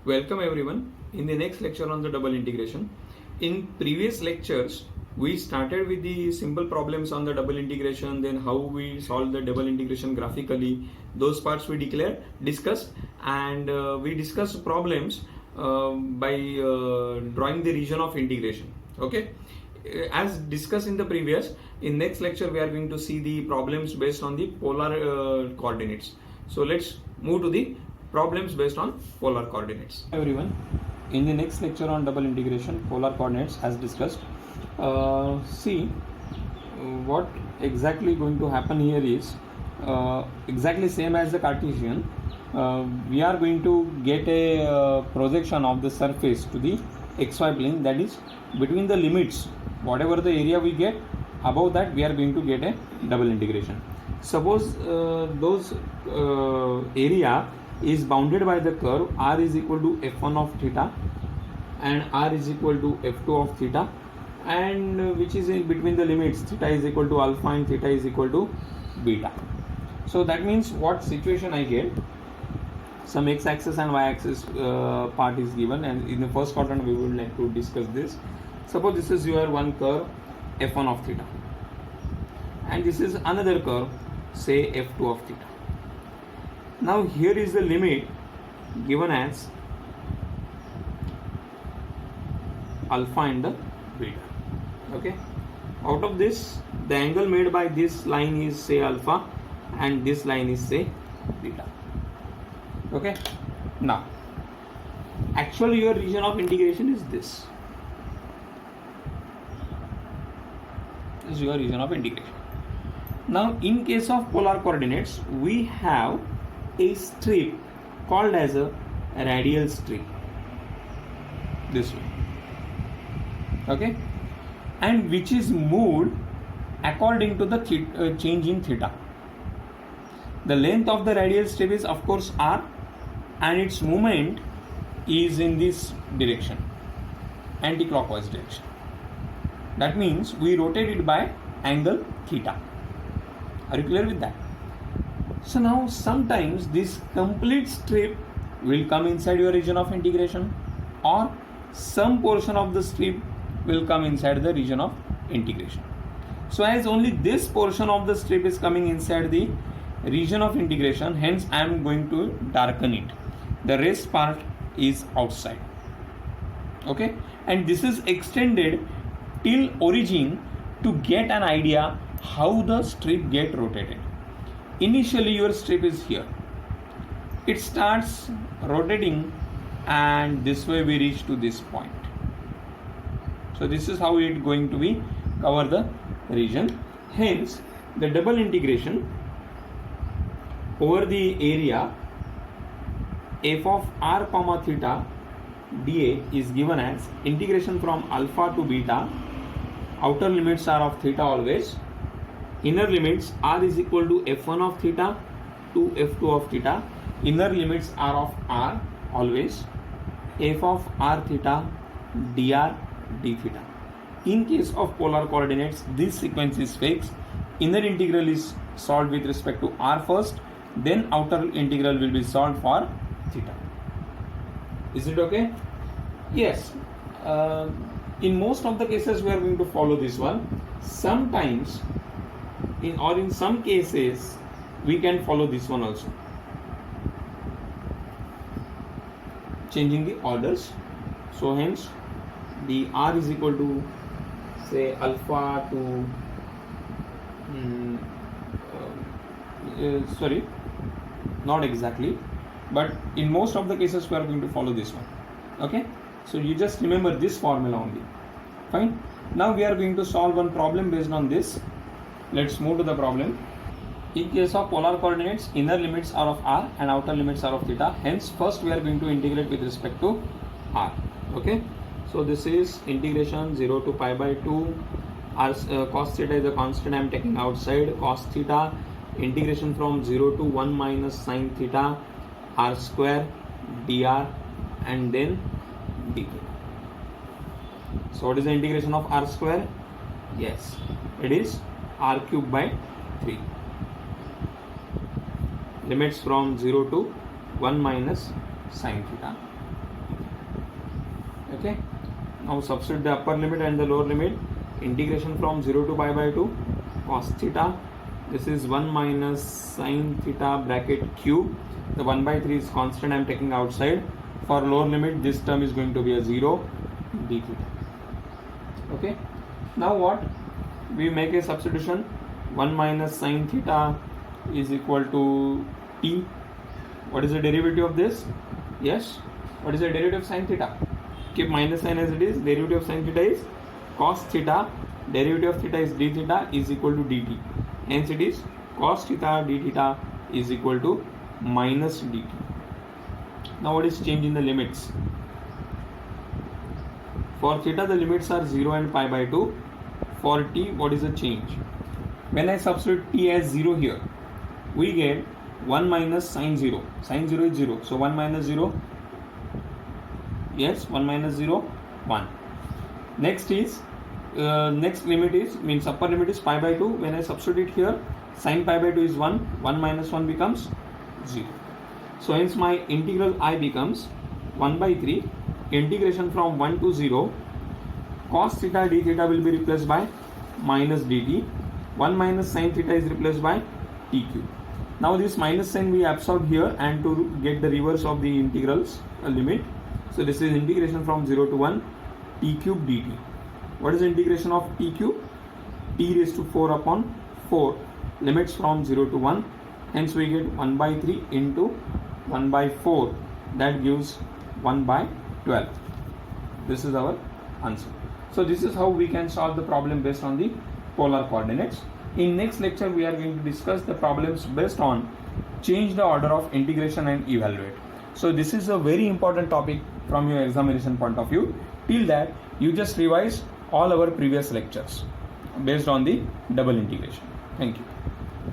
Welcome everyone in the next lecture on the double integration. In previous lectures, we started with the simple problems on the double integration, then how we solve the double integration graphically. Those parts we discussed, and we discussed problems by drawing the region of integration. Okay. As discussed in the previous, in next lecture we are going to see the problems based on the polar coordinates. So let's move to the problems based on polar coordinates. Everyone, in the next lecture on double integration, polar coordinates as discussed, see what exactly going to happen here is exactly same as the Cartesian. We are going to get a projection of the surface to the xy plane, that is between the limits, whatever the area we get, above that we are going to get a double integration. Suppose those area is bounded by the curve r is equal to f1 of theta and r is equal to f2 of theta, and which is in between the limits theta is equal to alpha and theta is equal to beta. So that means what situation I get, some x-axis and y-axis part is given, and in the first quadrant we would like to discuss this. Suppose this is your one curve f1 of theta and this is another curve, say f2 of theta. Now here is the limit given as alpha and the beta. Okay, out of this the angle made by this line is say alpha and this line is say beta. Okay, now actually your region of integration is this. This is your region of integration. Now in case of polar coordinates, we have a strip called as a radial strip, this way, okay, and which is moved according to the change in theta. The length of the radial strip is of course r, and its movement is in this direction, anti-clockwise direction. That means we rotate it by angle theta. Are you clear with that? So now sometimes this complete strip will come inside your region of integration, or some portion of the strip will come inside the region of integration. So as only this portion of the strip is coming inside the region of integration, hence I am going to darken it. The rest part is outside. Okay, and this is extended till origin to get an idea how the strip get rotated. Initially your strip is here, it starts rotating and this way we reach to this point. So this is how it going to be cover the region. Hence the double integration over the area f of r comma theta dA is given as integration from alpha to beta. Outer limits are of theta always. Inner limits r is equal to f1 of theta to f2 of theta. Inner limits are of r always. F of r theta dr d theta. In case of polar coordinates, this sequence is fixed. Inner integral is solved with respect to r first, then outer integral will be solved for theta. Is it okay? Yes. In most of the cases we are going to follow this one. Sometimes in some cases we can follow this one also, changing the orders. So hence the r is equal to say alpha to sorry, not exactly, but in most of the cases we are going to follow this one. Okay, so you just remember this formula only. Fine. Now we are going to solve one problem based on this. Let's move to the problem. In case of polar coordinates, inner limits are of r and outer limits are of theta. Hence first we are going to integrate with respect to r. Okay, so this is integration 0 to pi by 2. R cos theta is a constant I am taking outside. Cos theta integration from 0 to 1 minus sin theta r square dr and then d theta. So what is the integration of r square? Yes, it is r cube by 3. Limits from 0 to 1 minus sin theta Okay, now substitute the upper limit and the lower limit. Integration from 0 to pi by 2 cos theta. This is 1 minus sin theta bracket cube. The 1 by 3 is constant, I am taking outside. For lower limit, this term is going to be a 0 d theta. Okay, now what? We make a substitution. 1 minus sin theta is equal to t. What is the derivative of this? Yes, what is the derivative of sin theta? Keep minus sign as it is. Derivative of sin theta is cos theta. Derivative of theta is d theta is equal to dt. Hence it is cos theta d theta is equal to minus dt. Now what is change in the limits? For theta the limits are 0 and pi by 2. For t, what is the change? When I substitute t as 0 here, we get 1 minus sin 0. Sin 0 is 0. So 1 minus 0. Yes, 1 minus 0, 1. Next is, next limit is, means upper limit is pi by 2. When I substitute here, sin pi by 2 is 1. 1 minus 1 becomes 0. So hence my integral I becomes 1 by 3. Integration from 1 to 0. Cos theta d theta will be replaced by minus dt. 1 minus sin theta is replaced by t cube. Now this minus sign we absorb here, and to get the reverse of the integrals limit. So this is integration from 0 to 1 t cube dt. What is the integration of t cube? T raised to 4 upon 4. Limits from 0 to 1. Hence we get 1 by 3 into 1 by 4. That gives 1 by 12. This is our answer. So this is how we can solve the problem based on the polar coordinates. In next lecture we are going to discuss the problems based on change the order of integration and evaluate. So this is a very important topic from your examination point of view. Till that, you just revise all our previous lectures based on the double integration. Thank you.